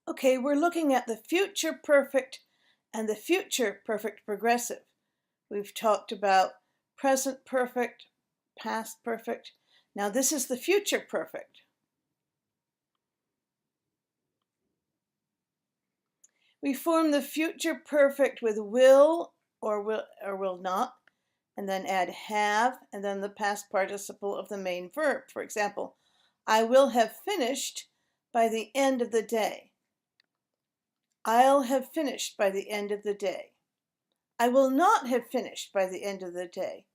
Okay, we're looking at the future perfect and the future perfect progressive. We've talked about present perfect, past perfect. Now this is the future perfect. We form the future perfect with will or will not, and then add have, and then the past participle of the main verb. For example, I will have finished by the end of the day. I'll have finished by the end of the day. I will not have finished by the end of the day.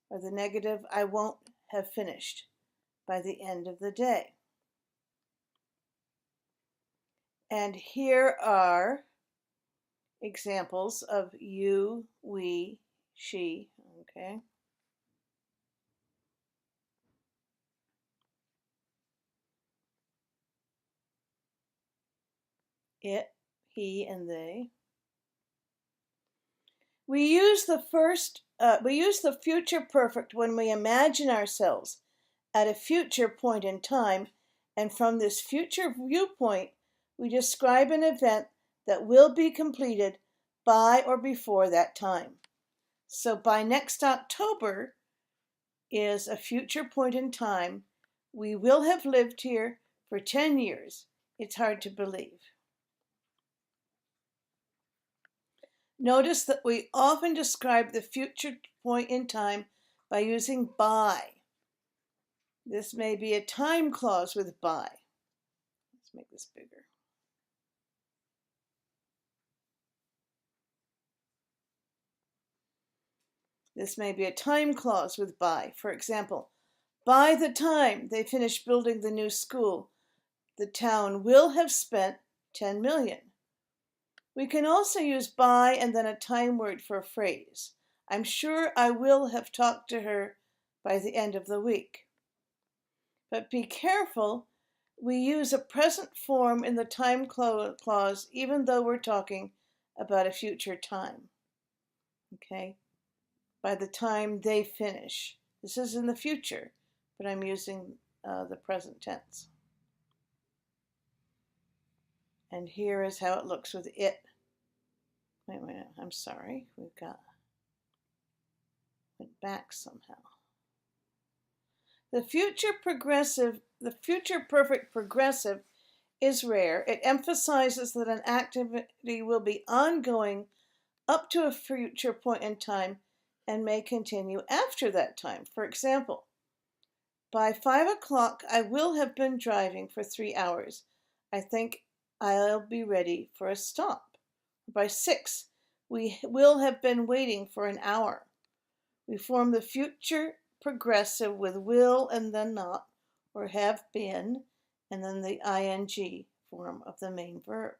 Or the negative, I won't have finished by the end of the day. And here are examples of you, we, she, okay? It, he, and they. We use the future perfect when we imagine ourselves at a future point in time, and from this future viewpoint, we describe an event that will be completed by or before that time. So by next October is a future point in time. We will have lived here for 10 years. It's hard to believe. Notice that we often describe the future point in time by using by. This may be a time clause with by. Let's make this bigger. This may be a time clause with by. For example, by the time they finish building the new school, the town will have spent 10 million. We can also use by and then a time word for a phrase. I'm sure I will have talked to her by the end of the week. But be careful, we use a present form in the time clause even though we're talking about a future time. Okay? By the time they finish. This is in the future, but I'm using the present tense. And here is how it looks with it. Wait a minute, I'm sorry. Went back somehow. The future perfect progressive is rare. It emphasizes that an activity will be ongoing up to a future point in time and may continue after that time. For example, by 5 o'clock, I will have been driving for 3 hours. I think I'll be ready for a stop. By 6, we will have been waiting for an hour. We form the future progressive with will and then not, or have been, and then the ing form of the main verb.